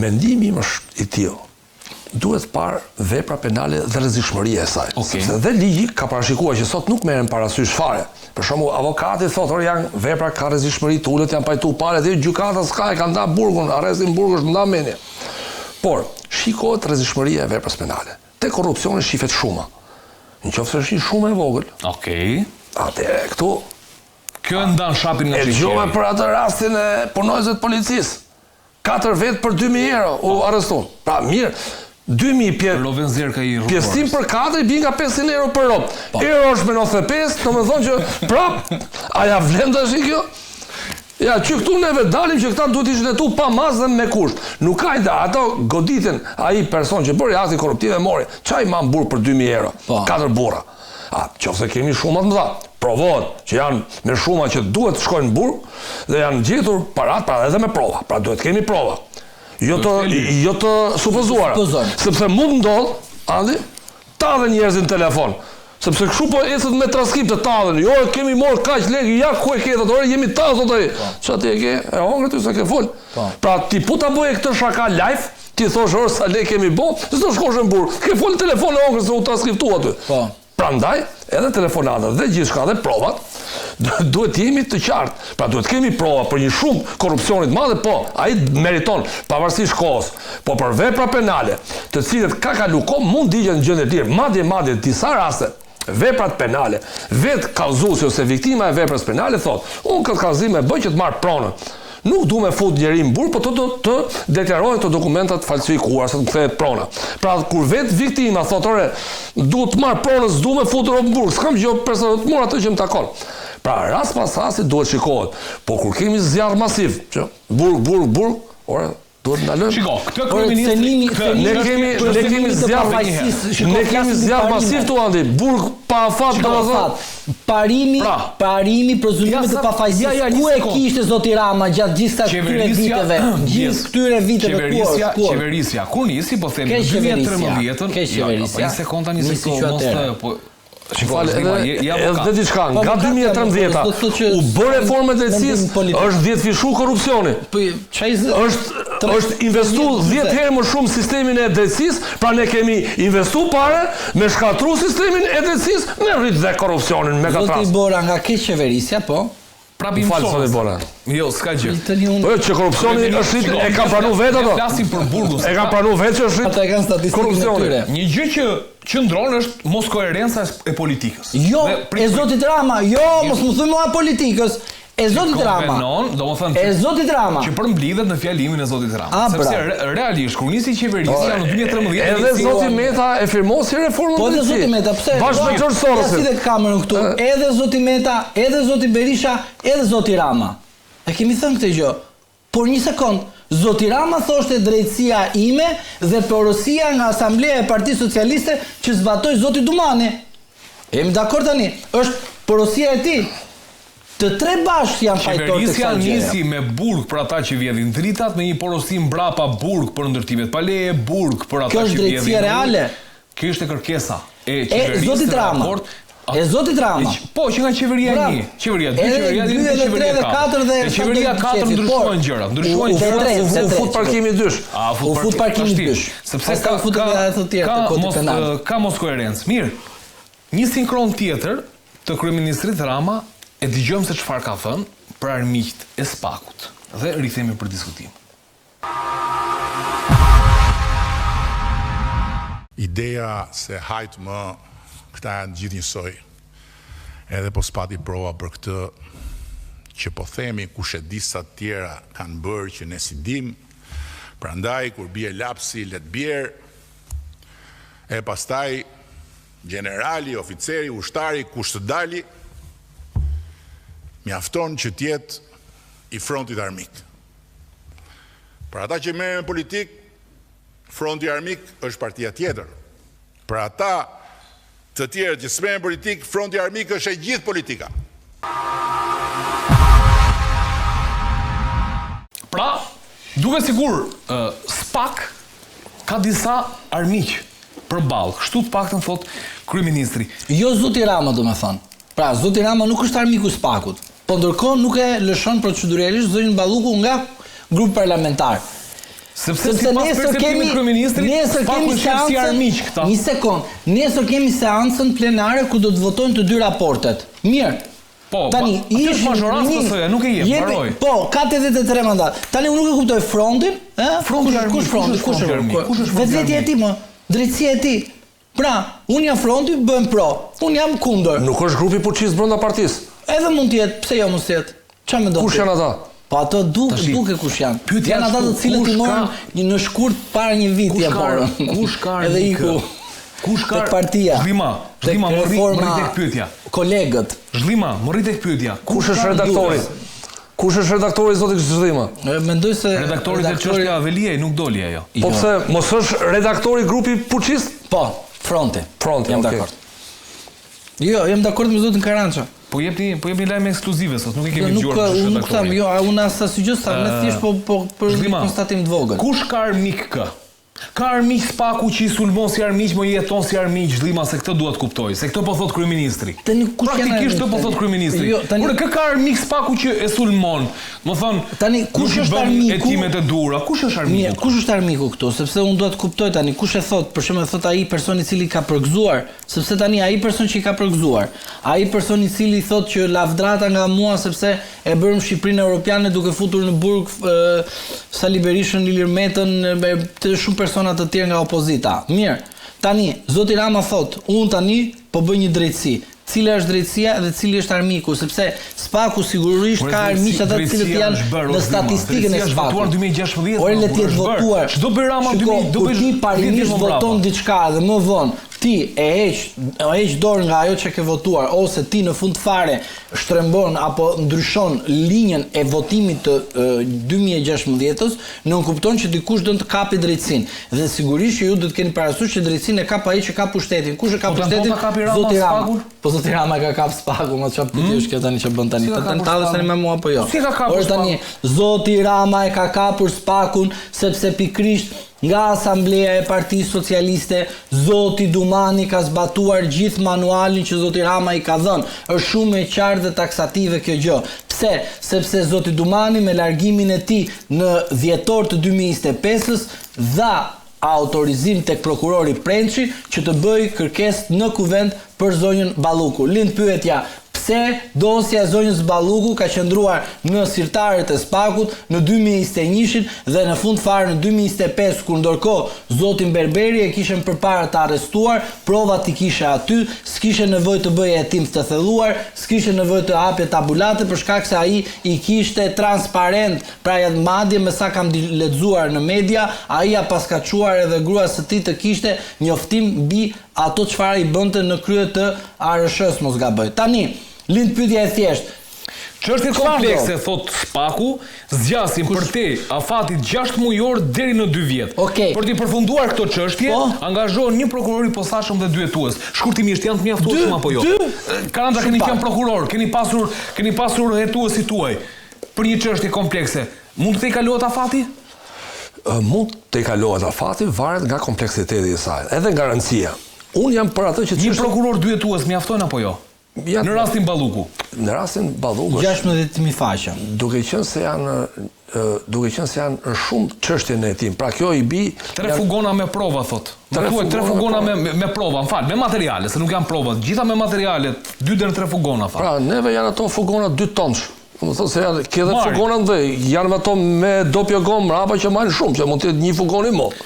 Mendimi im është i tillë. Duhet parë vepra penale dhe rrezikshmëria e saj. Sepse dhe ligji ka parashikuar që sot nuk merren parasysh fare. Për shembull, avokati thotë janë vepra ka rrezikshmëri të ulët, janë pajtuar palë dhe gjykata s'ka e ka nda burgun, arresti në burg është nda mendje. Por shikohet rrezikshmëria e veprës penale. Te korrupsioni shifet shuma. Nëse është një shumë e vogël. Okej. Atëherë këtu kjo e ndan shapin nga sheqeri. Dëgjova për atë rastin e punonjësve të policisë. 4 vjet për 2000 euro u arrestuan. Pra mirë, 2000 pjesëtim për 4 i bin nga 500 euro për rob. Euro është me 95, domethënë që prap a ja vlen tash kjo? Ja, që këtu neve dalim që këta duhet ishte tu pa mas dhe me kusht. Nuk ka ida, ato goditen ai person që bëri akti korruptiv e mori. Çaj ma burr për 2000 euro? 4 burra. Qofse kemi shumë të mëdha, provohet që janë me shuma që duhet të shkojnë në burg dhe janë gjetur parat, pra edhe me prova. Pra duhet kemi prova. Jo të supozuara. Sepse mund ndodh, andi, ta dhe njerëzin në telefon. Sepse kështu po ecët me transkriptë të tallën. Jo, kemi marrë kaq lekë, ja ku e ke ato, jemi ta sot ai. Çfarë e ke? E hongër ty se ke fol. Pra ti po ta bëje këtë shaka live, ti thosh or sa lekë kemi bë, s'do shkosh në burg. Ke fol në telefon e hongër se u transkriptua aty. Prandaj, edhe telefonatat dhe gjithçka dhe provat, duhet jemi të qartë. Pra duhet kemi prova për një shumë korrupsionit madhe, po, ai meriton pavarësisht kohës, po për vepra penale, të cilët ka kalu kohë mund digjen në gjendje të tjera, madje disa raste. Veprat penale, vetë kallëzuesi ose viktima e veprës penale thot, unë këtë kallëzim e bëj që të marr pronën. Nuk du me fut njeri në burg, po të deklarohen të dokumentat falsifikuar, se të kthehet prona. Pra, kur vetë viktima thot, ore, du të marrë pronën, s'du me fut në burg, s'kam gjë personat të mora atë që më takon. Pra, rast pas rasti duhet shikohet. Po kur kemi zjarr masiv, që burg, ore, duhet ndalojmë. Shiko, këtë kryeministri, ne kemi zjarr masiv tu andi, burg pa afat, domethënë. Parimi prezumimit të pafajësisë. Ku e kishte zoti Rama gjatë gjithë këtyre viteve? Gjithë këtyre viteve ku? Qeverisja, kur nisi, po themi 2013-ën. Një sekond tani se po edhe diçka, nga 2013 u bë reforma e drejtësisë, është 10 fishu korrupsioni. Është investu 10 herë më shumë sistemin e drejtësisë, pra ne kemi investu pare, me shkatru sistemin e drejtësisë, me rrit dhe korrupsionin me katras. Zoti Bora nga ke qeverisja, po? Prapim Bora. Jo, s'ka gjë. Po që korrupsioni është e ka pranu vetë ato. Flasim për burgun. E ka pranu vetë që është ata e kanë statistikën e tyre. Një gjë që qëndron është mos koherenca e politikës. Jo, e zotit Rama, mos më thuaj mua politikës. E zotit Rama. E zotit Rama. Që përmblidhet në fjalimin e zotit Rama. Sepse realisht kur nisi qeverisja në 2013 edhe zoti Meta e firmosi reformën. Po edhe zoti Meta, pse? Bashkë me George Sorosin. Si dhe kamerën këtu. Edhe zoti Meta, edhe zoti Berisha, edhe zoti Rama. E kemi thënë këtë gjë. Por një sekond, zoti Rama thoshte drejtësia ime dhe porosia nga Asambleja e Partisë Socialiste që zbatoi zoti Dumani. Jemi dakord tani? Është porosia e tij. Të tre bashkë janë fajtorë të kësaj gjëje. Qeverisja nisi me burg për ata që vjedhin dritat, me një porosi mbrapa burg për ndërtimet paleje, burg për ata që vjedhin. Kjo është drejtësia reale. Kjo është kërkesa e qeverisë. Zotit Rama. E zotit Rama. Po, që nga qeveria 1, qeveria 2, qeveria 3 dhe qeveria 4. Dhe qeveria 4 ndryshojnë gjërat, ndryshojnë gjërat. U fut parkimi dysh. U fut parkimi dysh. Sepse ka mos koherencë. Mirë. Një sinkron tjetër të kryeministrit Rama e dëgjojmë se çfarë ka thënë për armiqt e SPAK-ut dhe rikthehemi për diskutim. Ideja se hajt më këta janë gjithë njësoj, edhe po s'pati prova për këtë që po themi kush e di sa të tjera kanë bërë që ne si dim, prandaj kur bie lapsi let bjerë, e pastaj generali, oficeri, ushtari, kush të dali, mjafton që tjetë i frontit armik. Për ata që merren me politik, fronti armik është partia tjetër. Për ata të tjerë që s'merren me politik, fronti armik është e gjithë politika. Pra, duke sigur, SPAK ka disa armiq përballë. Kështu të paktën thot kryeministri. Jo zoti Rama, domethënë. Pra, zoti Rama nuk është armiku i SPAK-ut. Po ndërkohë nuk e lëshon proceduralisht zotin Balluku nga grupi parlamentar. Sepse nesër kemi seancën. Një sekond. Nesër kemi seancën plenare ku do të votojnë të dy raportet. Mirë. Po, tani ish majorancë nuk e jep, mbaroj. Po, ka 83 mandat. Tani unë nuk e kuptoj frontin, Kush fronti? Kush është vetveti e tij më? Drejtësia e tij. Pra, unë jam fronti, bëhem pro. Unë jam kundër. Nuk është grupi fuqis brenda partisë. Edhe mund të jetë, pse jo mos jetë? Çfarë mendon? Kush janë ata? Po ato duke kush janë. Janë ata të cilët i morën në shkurt para një viti ja morën. Kush ka? Edhe iku. Kush ka? Tek partia. Zhlima, morri tek pyetja. Kolegët. Zhlima, morri tek pyetja. Kush është redaktori? Kush është redaktori zoti Zhlima? Mendoj se redaktori të çështja Aveliaj nuk doli ajo. Po pse mos është redaktori grupi fuqis? Po, fronti. Jam dakord. Jo, jam dakord me zotin Karança. Po jepni lajme ekskluzive sot, nuk e kemi dëgjuar këtë redaktori. Nuk them, unë as asgjë sa, ne thjesht po për një konstatim të vogël. Kush ka armik kë? Ka armiq spaku që i sulmon si armiq, më jeton si armiq zhlima, se këtë duhet kuptoj. Se këtë po thot kryeministri. Praktikisht këtë po thot kryeministri. Por ka armiq spaku që e sulmon. Më thon, tani kush është armiku? Hetimet e dhura. Kush është armiku? Mirë, kush është armiku këtu? Sepse unë duhet kuptoj tani kush e thot, për shembull thot ai person i cili ka përgëzuar, sepse tani ai person që i ka përgëzuar, ai person i cili thot që lavdrata nga mua sepse e bërëm Shqipërinë Europiane duke futur në burg Sali Berishën, Ilir Metën, të shumë persona të tjerë nga opozita. Mirë, tani, zoti Rama thot, unë tani po bëj një drejtësi. Cila është drejtësia dhe cili është armiku, sepse spaku sigurisht ka armiq ata të cilët janë në statistikën e spakut. Ore le të jetë votuar. Çdo bëj Rama 2000, do bëj ti parimisht voton diçka dhe më vonë ti e heq dorë nga ajo që ke votuar, ose ti në fund fare shtrembon apo ndryshon linjën e votimit të 2016-s, nuk kupton që dikush do të kapi drejtësinë. Dhe sigurisht që ju do të keni parasysh që drejtësinë e kap ai që ka pushtetin. Kush e ka pushtetin? Zoti Rama. Po zoti Rama ka kap spaku, më çfarë pyetje është kjo tani që bën tani? Të tentadës tani me mua apo jo? Si ka kapur tani zoti Rama e ka kapur spakun sepse pikrisht nga Asambleja e Partisë Socialiste, zoti Dumani ka zbatuar gjithë manualin që zoti Rama i ka dhënë. Është shumë e qartë dhe taksative kjo gjë. Pse? Sepse zoti Dumani me largimin e tij në dhjetor të 2025-s dha autorizim tek prokurori Prençi që të bëjë kërkesë në kuvent për zonjën Balluku. Lind pyetja, pse dosja e zonjës Balluku ka qëndruar në sirtarët e spakut në 2021 dhe në fund fare në 2025, kur ndërkohë zotin Berberi e kishën përpara të arrestuar, provat i kishe aty, s'kishe nevojë të bëjë hetim të thelluar, s'kishe nevojë të hapje tabulate për shkak se ai i kishte transparent, pra madje me sa kam lexuar në media, ai ja paskaçuar edhe gruas së tij të kishte njoftim mbi ato çfarë i bënte në krye të ARSH-s, mos gaboj. Tani, lind pyetja e thjeshtë. Çështje komplekse, thot Spaku, zgjasin për te afatit 6 mujor deri në 2 vjet. Për të përfunduar këto çështje, angazhohen një prokuror i posaçëm dhe 2 hetues. Shkurtimisht janë të mjaftueshëm apo jo? Karanta, keni qenë prokuror, keni pasur hetuesit tuaj për një çështje komplekse. Mund të kalohet afati? Mund të kalohet afati, varet nga kompleksiteti i saj, edhe nga rëndësia. Unë jam për atë që një prokuror 2 hetues mjaftojnë apo jo? Në rastin Balluku. Në rastin Balluku 16.000 faqe. Duke qenë se janë shumë çështje në hetim. Pra kjo i bi 3 fugona me prova, thot. Thuaj 3 fugona me prova, m'fal, me materiale, se nuk janë prova, gjitha me materiale, 2 deri në 3 fugona, fal. Pra neve janë ato fugona 2 tonsh. Më thonë se janë ke edhe fugona dhe janë ato me dopje gomë mrapa që marrin shumë, që mund të jetë një fugon i modh.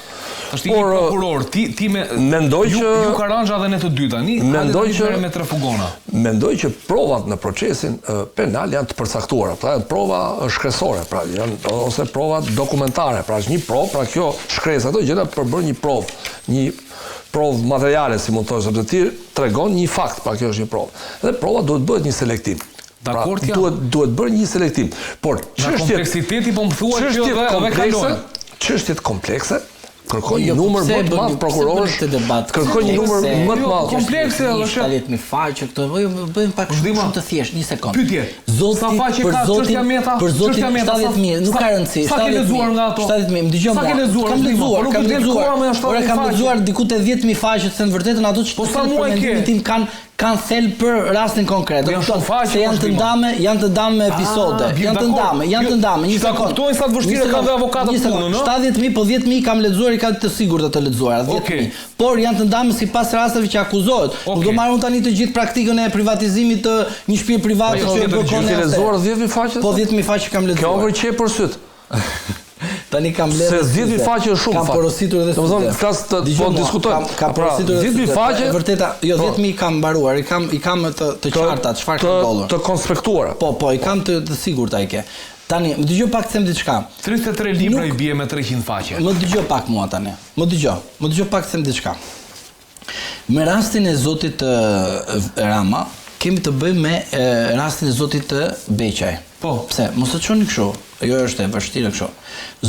Është një prokuror, ti me mendoj që ju Karanja dhe ne të dy tani, mendoj që me 3 fugona. Mendoj që provat në procesin penal janë të përcaktuara, pra janë prova shkresore, pra janë ose prova dokumentare, pra është një provë, pra kjo shkres ato gjëra për bërë një provë materiale, si mund të thosh, sepse ti tregon një fakt, pra kjo është një provë. Dhe prova duhet bëhet një selektim. Dakord, duhet bërë një selektim. Por kompleksiteti po më thuaj që edhe kalon. Çështjet komplekse kërkoj një numër më të madh prokurorësh, kërkoj një numër më të madh. Komplekse, 70.000 faqe këto, bëjmë pak shumë të thjesht, një sekond. Pyetje. Sa faqe ka çështja Meta? Për zotin 70.000, nuk ka rëndësi. Sa ke lexuar nga ato? 70.000, më dëgjoj. Kam lexuar diku te 10.000 faqe, se në vërtetën ato që mendimin tim kanë thel për rastin konkret. Se janë të ndame me episode. Janë të ndame. Një sekond. Kuptojnë sa të vështirë ka dhe avokatët punën, no? 70.000, po 10.000 kam lexuar, i kanë të sigurt të lexuara, 10.000. Por janë të ndame sipas rasteve që akuzohet. Nuk do marrun tani të gjithë praktikën e privatizimit të një shtëpie private që e bën Ke lexuar 10.000 faqe? Po 10.000 faqe kam lexuar. Kjo vërçe për syt. Tani kam blerë. Se 10.000 faqe është shumë. Kam porositur edhe. Domethënë flas të po diskutojmë. Kam porositur edhe. 10.000 faqe. Vërteta, jo 10.000 kam mbaruar. I kam të qarta, çfarë ka ndodhur. Të konspektuara. Po, i kam të sigurta i ke. Tani, më dëgjoj pak të them diçka. 33 libra i bie me 300 faqe. Më dëgjoj pak mua tani. Më dëgjoj pak të them diçka. Me rastin e zotit Rama, kemi të bëjmë me rastin e zotit Beqaj. Po. Pse? Mos e çoni kështu. Jo është e vështirë kështu.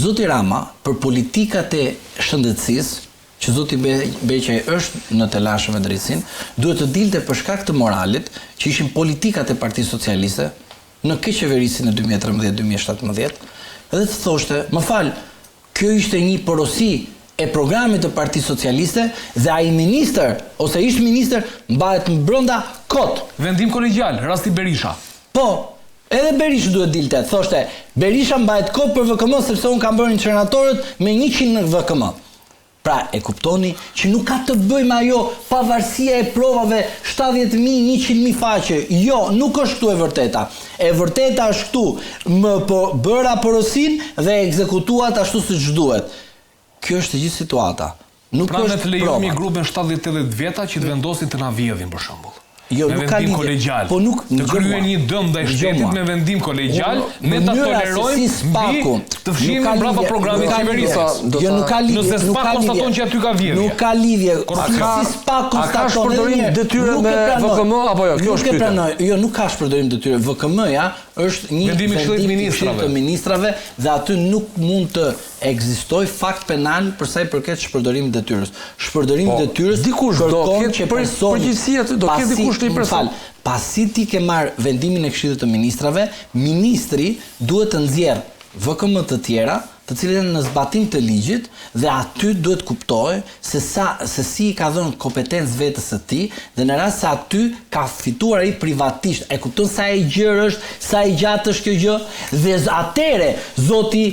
Zoti Rama për politikat e shëndetësisë, që zoti Beqaj është në telashe me drejtësinë, duhet të dilte për shkak të moralit që ishin politikat e Partisë Socialiste në keqeverisin e 2013-2017, edhe të thoshte, më fal, kjo ishte një porosi e programit të Partisë Socialiste dhe ai ministër ose ish ministër mbahet brenda kot. Vendim kolegjial, rasti Berisha. Po, edhe Berisha duhet dilte, thoshte, Berisha mbahet kot për VKM sepse unë kam bërë incineratorët me 100 në VKM. Pra, e kuptoni që nuk ka të bëjë me ajo pavarësia e provave 70.000, 100.000 faqe. Jo, nuk është këtu e vërteta. E vërteta është këtu, bëra porosin dhe ekzekutuat ashtu siç duhet. Kjo është gjithë situata. Nuk pra është me të lejomi prova. grupin 70-80 vjeta që të vendosin të na vjedhin për shembull. Jo, me nuk ka vendim lidhje. kolegjial. Po nuk të kryen një dëm ndaj shtetit me vendim kolegjial, ne ta tolerojmë mbi të fshihemi brapa programit qeverisë. Jo, nuk ka lidhje. Nëse SPAK konstaton që aty ka vjedhje. Nuk ka lidhje. Si SPAK konstaton. A ka shpërdorim detyre me VKM apo jo? Kjo është pyetja. Jo, nuk ka shpërdorim detyre. VKM-ja është një vendim i Këshillit të ministrave dhe aty nuk mund të ekzistoj fakt penal për sa i përket shpërdorimit detyrës. Shpërdorimi i detyrës dikush do ketë përgjegjësi aty, do ketë dikush të i person. Pasi ti ke marrë vendimin e Këshillit të Ministrave, ministri duhet të nxjerrë VKM të tjera, të cilët janë në zbatim të ligjit dhe aty duhet kuptojë se si i ka dhënë kompetencë vetës së tij dhe në rast se aty ka fituar ai privatisht. E kupton sa e gjerë është, sa e gjatë është kjo gjë dhe atëre Zoti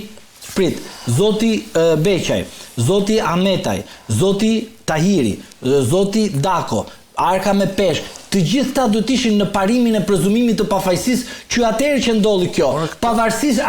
Beqaj, Zoti Ahmetaj, Zoti Tahiri, Zoti Dako, Arka me Pesh, të gjithë ta duhet ishin në parimin e prezumimit të pafajësisë që atëherë që ndodhi kjo. Pavarësisht a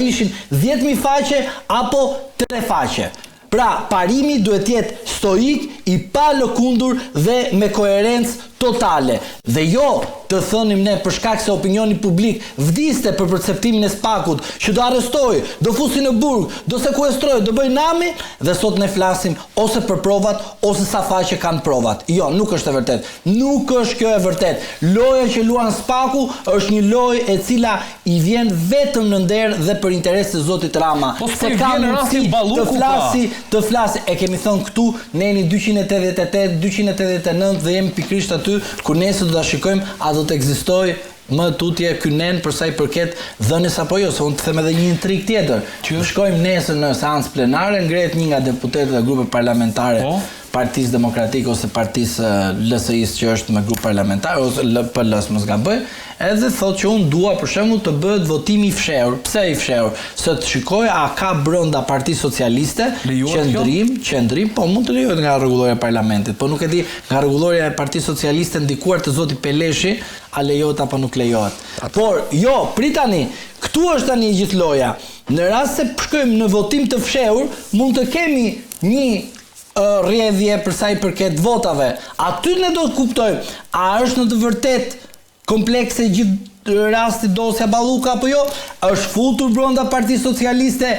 ishin 10.000 faqe apo 3 faqe. Pra, parimi duhet jetë stoik, i pa lëkundur dhe me koherencë totale. Dhe jo të thënim ne për shkak se opinioni publik vdiste për perceptimin e SPAK-ut, që do arrestoj, do fusi në burg, do sekuestroj, do bëj nami, dhe sot ne flasim ose për provat, ose sa faqe kanë provat. Jo, nuk është e vërtet. Nuk është kjo e vërtet. Loja që luan SPAK-u është një lojë e cila i vjen vetëm në nder dhe për interes të Zotit Rama. Se ka mundësi të flasi, e kemi thënë këtu, ne jemi 288, 289 dhe jemi pikrisht aty kur nesër do ta shikojmë a do të ekzistojë më tutje ky nen për sa i përket dhënies apo jo, se unë të them edhe një intrig tjetër. Që shkojmë nesër në seancë plenare, ngrehet një nga deputetët e grupeve parlamentare Partisë Demokratike ose Partisë LSI-s që është me grup parlamentar ose LPL-s mos gaboj, edhe thotë që unë dua për shembull të bëhet votimi i fshehur. Pse i fshehur? Se të shikoj a ka brenda Partisë Socialiste qendrim, po mund të lejohet nga rregulloria e parlamentit, po nuk e di nga rregulloria e Partisë Socialiste ndikuar të Zotit Peleshi, a lejohet apo nuk lejohet. Por jo, pritani, këtu është tani gjithë loja. Në rast se shkojmë në votim të fshehur, mund të kemi një rrjedhje për sa i përket votave. Aty ne do të kuptojmë a është në të vërtet komplekse gjithë rasti dosja Balluka apo jo, është futur brenda Partisë Socialiste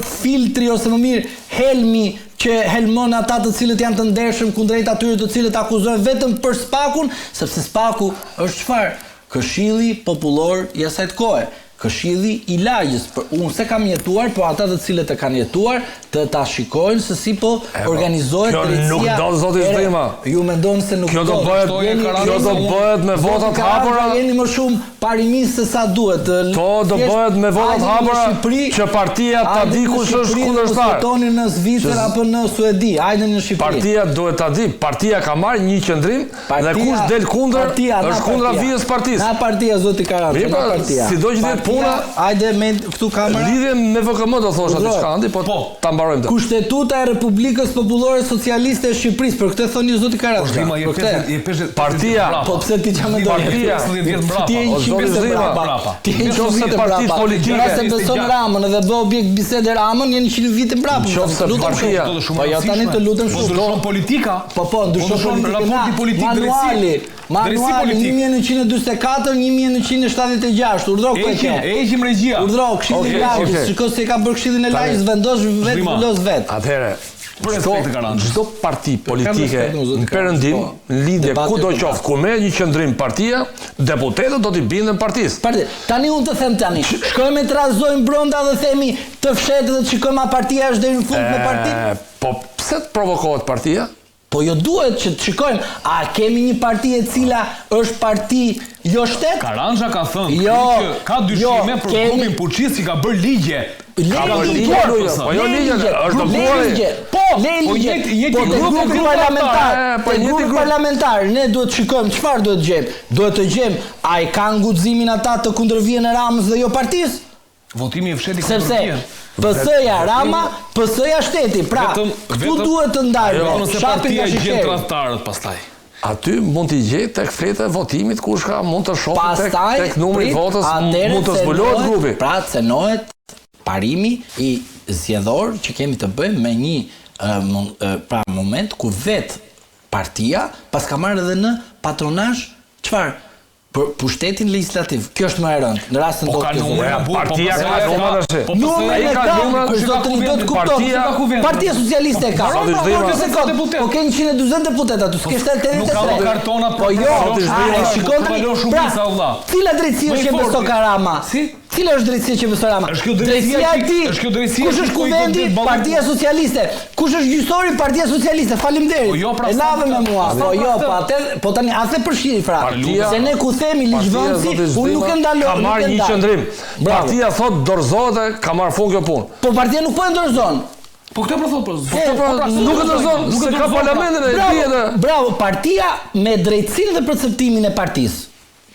filtri ose më mirë helmi që helmon ata të cilët janë të ndershëm kundrejt atyre të cilët akuzojnë vetëm për SPAK-un, sepse SPAK-u është çfarë? Këshilli popullor i asaj kohe. Këshilli i lagjës, unë se kam jetuar, por ata të cilët e kanë jetuar, të ta shikojnë se si po organizohet drejtësia. Kjo nuk do zoti Zhrima. Ju mendoni se nuk do. Kjo do bëhet me votat hapura. Jeni më shumë parimistë se sa duhet. To do bëhet me votat hapura që partia ta di kush është kundërshtar. Votoni në Zvicër apo në Suedi, hajde në Shqipëri. Partia duhet ta di, partia ka marrë një qendrim dhe kush del kundër është kundra vijës partisë. Na partia zoti Karadžić, na partia. Sidoqë puna, hajde me këtu kamera. Lidhje me VKM do thosha diçka andi, po ta mbarojmë të. Kushtetuta e Republikës Popullore Socialiste e Shqipërisë, për këtë thoni zoti Karadžić. Partia, po pse ti çam mendon? Ti je zoti Zhrima. Ti je nëse partisë politike. Nëse beson Ramën edhe bë objekt bisede Ramën, jeni 100 vite mbrapa. Nëse partia, po ja tani të lutem shumë. Ndryshon politika. Po, ndryshon politika. Manuali 1944, 1976, urdhro këtë. Heqim regjia. Urdhro Këshilli i Lagjës, shikoj se ka bërë Këshillin e Lagjës, vendos vetë vendos vet. Atëherë, çdo parti politike në perëndim, në lidhje kudo qoftë, ku merr një qendrim partia, deputetët do t'i binden partisë. Tani unë të them tani, shkojmë të razojmë brenda dhe themi të fshetë dhe të shikojmë a partia është deri në fund me partinë. Po pse të provokohet partia? Po jo duhet që të shikojmë, a kemi një parti e cila është parti jo shtet? Karanxha ka thënë që ka dyshime për grupin fuqis që ka bërë ligje. Ka bërë ligje, po jo ligje, është dëbuar. Po, grupi parlamentar, ne duhet të shikojmë çfarë duhet të gjejmë. Duhet të gjejmë a i kanë guximin ata të kundërvijën e Ramës dhe jo partisë? Votimi i fshehtë sepse PS-ja Rama, PS-ja shteti. Pra, këtu duhet të ndajmë shapin nga shikeri. Tradhtarët pastaj. Aty mund t'i gjej tek fleta e votimit kush ka mund të shohë tek numri i votës, mund të zbulohet grupi. Pra, cenohet parimi i zgjedhor që kemi të bëjmë me një moment ku vetë partia pas ka marrë edhe në patronazh çfarë? Për pushtetin legislativ. Kjo është më e rëndë. Në rastin do të partia ka numër tash. Partia Socialiste ka. Po ke 140 deputet aty, s'ke 83. Nuk ka kartona po jo, cila drejtësi është që beson Rama? Cila është drejtësia që beson Rama? Drejtësia e tij. Kush është kuvendi? Partia Socialiste. Kush është gjyqësori? Partia Socialiste. Faleminderit. E lave me mua. Po jo, po tani atë përshiri fra. Se ne ku themi ligjvënësi, unë nuk e ndaloj. Ka marrë një qendrim. Partia thot dorëzohet dhe ka marrë fund kjo punë. Po partia nuk po e dorëzon. Po këtë po thot, nuk e dorëzon, nuk ka parlamentin e dihet. Bravo, partia me drejtsinë dhe perceptimin e partisë.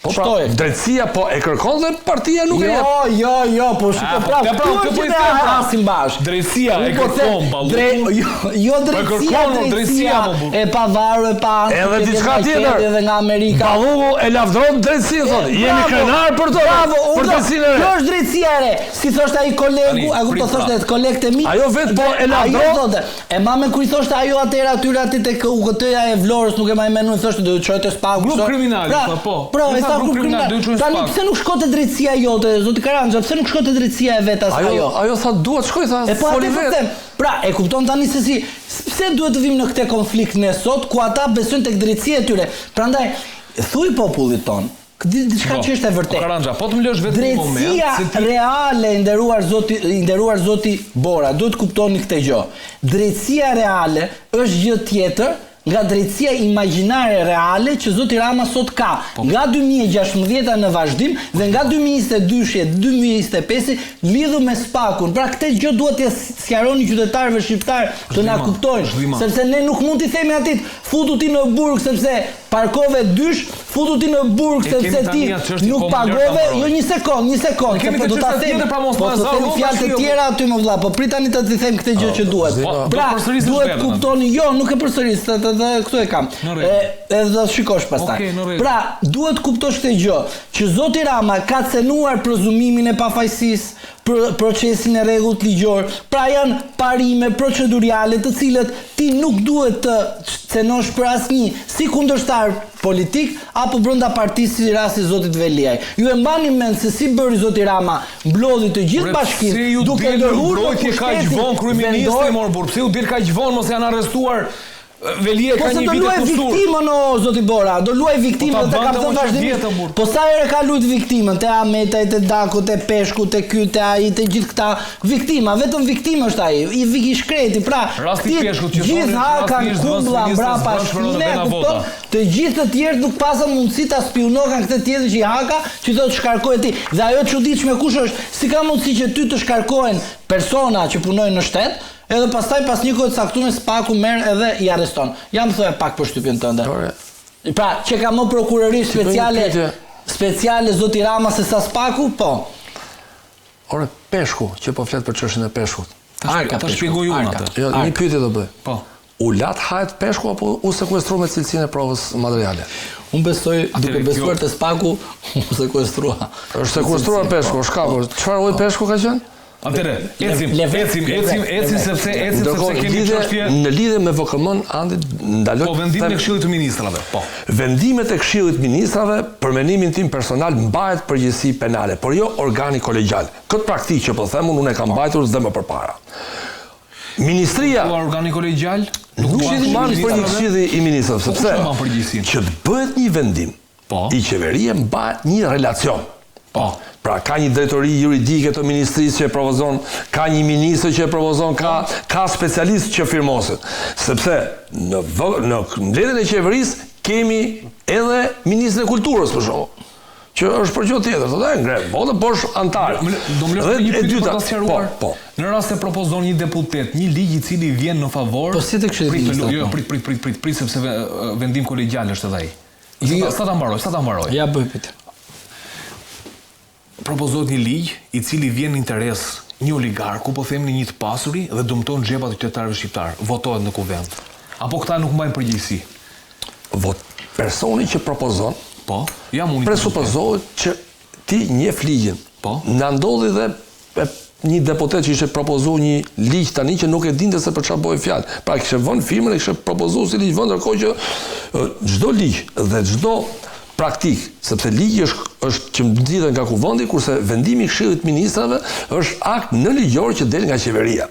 Po pra, drejtësia po e kërkon dhe partia nuk e jep. Jo, po shiko prapë. Po i hasim bashkë. Drejtësia e kërkon ballu. Jo drejtësia e pavarur e pa edhe diçka tjetër. Edhe nga Amerika. Ballu e lavdron drejtësinë thotë. Jemi krenar për to. Për drejtësinë. Kjo është drejtësia e re. Si thoshte ai kolegu, apo po thoshte kolegët e mi. Ajo vetë po e lavdron. E mamë kur i thoshte ajo atëra aty tek UKT-ja e Vlorës, nuk e mbaj mend, thoshte do të çojë spagu. Grup kriminal, po. Tani pse nuk shkote drejtësia jote, zoti Karanxha, pse nuk shkote drejtësia e vetas ajo? Ajo tha duhet shkoj, tha foli vetë. Pra, e kupton tani se pse duhet të vim në këtë konflikt ne sot ku ata besojnë tek drejtësia e tyre. Prandaj thuj popullit ton, diçka që është e vërtetë. Karanxha, po të më lësh vetëm një moment. Drejtësia reale, nderuar zoti Bora, duhet kuptoni këtë gjë. Drejtësia reale është gjë tjetër nga drejtësia imagjinare reale që zoti Rama sot ka. Nga 2016 në vazhdim dhe nga 2022-2025 lidhur me spakun. Pra këtë gjë duhet t'ja sqaroni qytetarëve shqiptar të na kuptojnë, sepse ne nuk mund t'i themi atit futu ti në burg sepse parkove dysh, futu ti në burg sepse ti nuk pagove. Jo një sekond, po do ta them. Po të them fjalë të tjera aty më vëlla, po pritani të t'i them këtë gjë që duhet. Pra, duhet kuptoni, jo, nuk e përsëris, dhe këtu e kam. Edhe do shikosh pastaj. Pra, duhet kuptosh këtë gjë, që zoti Rama ka cenuar prezumimin e pafajësisë, procesin e rregullt ligjor. Pra janë parime procedurale të cilët ti nuk duhet të cenosh për asnjë si kundërshtar politik apo brenda partisë si rasti zotit Veliaj. Ju e mbani mend se si bëri zoti Rama, mblodhi të gjithë bashkinë duke ndërhuar mbrojtje kaq vonë kryeministri mor burr. Pse u del kaq vonë, mos janë arrestuar Velia ka një vit të kusur. Po se do luaj viktimën o zoti Bora, do luaj viktimën dhe kam thënë vazhdimisht. Po sa herë ka luajt viktimën te Ameta, te Daku, te Peshku, te ky, te ai, te gjithë këta viktima, vetëm viktimë është ai, i shkreti. Pra, gjithë hakan kumblla mbrapa shpine, kupton? Të gjithë të tjerë nuk pasën mundësi ta spionohen këtë tjetër që i haka, që do të shkarkohet ti. Dhe ajo çuditshme kush është? Si ka mundësi që ty të shkarkohen persona që punojnë në shtet? Edhe pastaj pas një kohë të caktuar spaku merr edhe i arreston. Jam thoya pak për shtypjen tënde. Pra, që ka më prokurori speciale zoti Rama se sa spaku, po. Ore, Peshku, që po flet për çështjen e Peshkut. Ta shpjegoj unë atë. Jo, një pyetje do bëj. Po. U lat hajt Peshku apo u sekuestrua me cilësinë e provës materiale? Unë besoj, duke besuar te spaku, u sekuestrua. Është sekuestruar Peshku, shkapo. Çfarë lloj Peshku ka qenë? Atëre, ecim sepse kemi çështje në lidhje me VKM-n andi ndaloj. Po vendimin e Këshillit të Ministrave, po. Vendimet e Këshillit të Ministrave për mendimin tim personal mbahet përgjegjësi penale, por jo organi kolegjal. Këtë praktikë që po them unë e kam mbajtur dhe më përpara. Ministria organi kolegjal nuk marr për një këshilli i ministrave, sepse që të bëhet një vendim i qeveria mbahet një relacion. Pra, ka një drejtori juridike të ministrisë që e provozon, ka një ministër që e provozon, ka specialistë që firmosin. Sepse në mbledhjen e qeverisë kemi edhe ministrin e kulturës për shembull. që është për gjë tjetër, thotë ngre votën, por është antar. Do më lësh një pyetje për ta sqaruar. Po. Në rast se propozon një deputet një ligj i cili vjen në favor. Po si të këshillit ministrat? Jo, prit sepse vendim kolegjal është edhe ai. Sa ta mbaroj. Ja bëj pyetje. Propozohet një ligj i cili vjen në interes një oligarku, po themi një të pasuri dhe dëmton xhepat e qytetarëve shqiptar. Votohet në kuvend. Apo këta nuk mbajnë përgjegjësi? Personi që propozon, Po, jam unë. presupozohet që ti njeh ligjin. Po. Na ndodhi dhe një deputet që ishte propozuar një ligj tani që nuk e dinte se për çfarë bëhej fjalë. Pra kishte vënë firmën e kishte propozuar si ligj vend, ndërkohë që çdo ligj dhe çdo praktik, sepse ligji është që mbledhet nga kuvendi, kurse vendimi i Këshillit të Ministrave është akt nënligjor që del nga qeveria.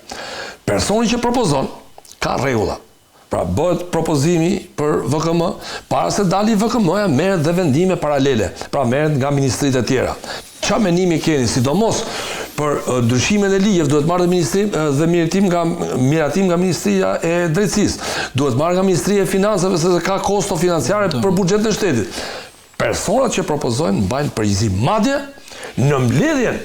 Personi që propozon ka rregulla. Pra bëhet propozimi për VKM, para se dali VKM-ja merret dhe vendime paralele, pra merret nga ministritë e tjera. Çfarë menimi keni, sidomos për ndryshimin e ligjeve, duhet marrë dhe miratim nga Ministria e Drejtësisë, duhet marrë nga Ministria e Financave se ka kosto financiare për buxhetin e shtetit. Personat që propozojnë mbajnë përgjegjësi, madje në mbledhjen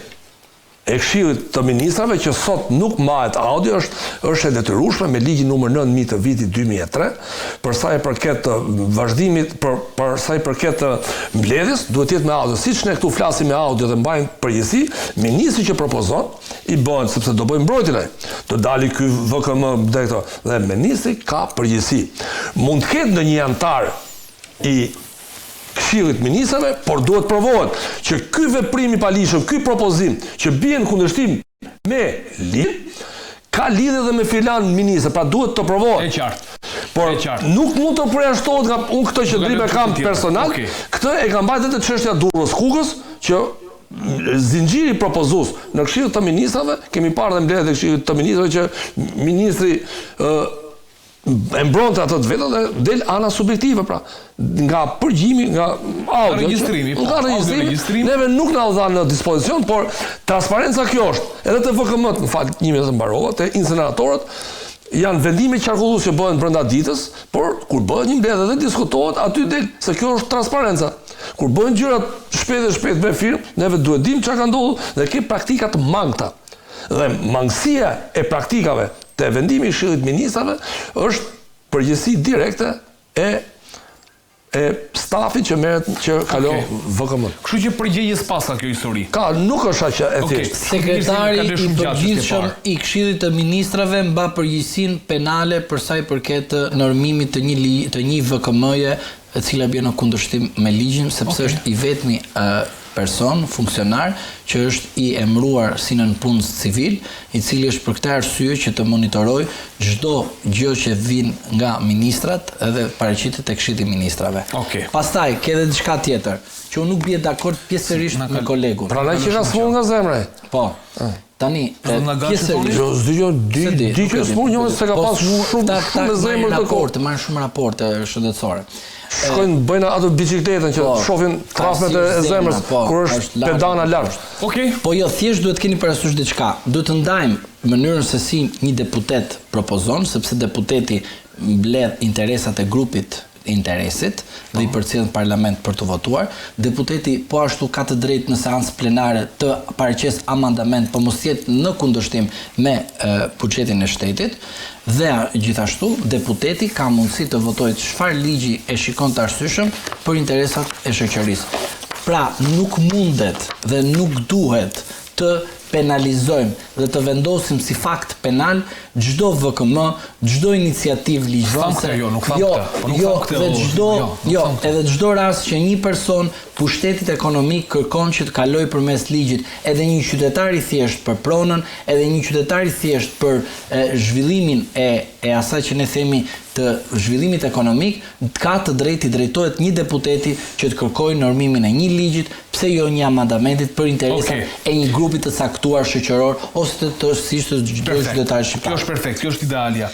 e Këshillit të Ministrave që sot nuk mahet audio është e detyrueshme me ligjin numër 9 të vitit 2003 për sa i përket vazhdimit për sa i përket mbledhjes duhet të jetë me audio. Siç ne këtu flasim me audio dhe mbajmë përgjegjësi, ministri që propozon i bën sepse do bëjmë mbrojtjen ai. Do dali ky VKM dhe ministri ka përgjegjësi. Mund të ketë ndonjë antar i Këshillit Ministrave, por duhet provohet që ky veprim i palishëm, ky propozim që bie në kundërshtim me ligj, ka lidhje edhe me filan ministër, pra duhet të provohet. E qartë. Por nuk mund të përjashtohet nga unë këtë qëndrim e kam personal, këtë e kam bajtë të çështja Durrës Kukës, që zinxhiri propozues në Këshillin të Ministrave, kemi parë dhe mbledhjet e Këshillit të Ministrave që ministri e mbronte ato të vetë dhe del ana subjektive, pra nga përgjimi, nga audio, nga regjistrimi, neve nuk na u dha në dispozicion, por transparenca kjo është. Edhe te VKM-t, në fakt, një minutë mbarova, te incineratorët janë vendime qarkulluese që bëhen brenda ditës, por kur bëhet një mbledhje dhe diskutohet, aty del se kjo është transparenca. Kur bëhen gjërat shpejt me firmë, neve duhet dim çka ka ndodhur dhe ke praktika të mangëta. Dhe mangësia e praktikave te vendimi i Këshillit të Ministrave është përgjegjësi direkte e stafit që merret që kalon VKM. Kështu që përgjigjes pas ka kjo histori. Nuk është aq e thjeshtë. Sekretari i përgjithshëm i Këshillit të Ministrave mba përgjegjësinë penale për sa i përket normimit të një VKM-je e cila bie në kundërshtim me ligjin, sepse është i vetmi person, funksionar, që është i emëruar si nën punës civil, i cili është për këtë arsye që të monitoroj çdo gjë që vjen nga ministrat edhe paraqitet tek Këshilli i Ministrave. Pastaj ka edhe diçka tjetër, që unë nuk bie dakord pjesërisht me kolegun. Prandaj që ka smur nga zemra. Po. Tani, pjesërisht di që smur një se ka pas shumë me zemër të kohë. Marrin shumë raporte shëndetësore. Shkojnë bëjnë ato bicikletën që shohin trafmet e zemrës kur është pedana lart. Po jo, thjesht duhet keni parasysh diçka. Duhet të ndajmë mënyrën se si një deputet propozon, sepse deputeti mbledh interesat e grupit interesit dhe i përcjell në parlament për të votuar. Deputeti po ashtu ka të drejtë në seancë plenare të paraqes amandament, po mos jetë në kundërshtim me buxhetin e shtetit. Dhe gjithashtu deputeti ka mundësi të votojë çfarë ligji e shikon të arsyeshëm për interesat e shoqërisë. Pra nuk mundet dhe nuk duhet të penalizojmë dhe të vendosim si fakt penal çdo VKM, çdo iniciativë ligjvënëse. Edhe çdo rast që një person pushtetit ekonomik kërkon që të kalojë përmes ligjit, edhe një qytetar i thjesht për pronën, edhe një qytetar i thjesht për zhvillimin e asaj që ne themi të zhvillimit ekonomik, ka të drejtë i drejtohet një deputeti që të kërkojë normimin e një ligjit, pse jo një amandamentit për interesat e një grupi të caktuar shoqëror ose të çdo qytetar shqiptar. Kjo është perfekt, kjo është idealja.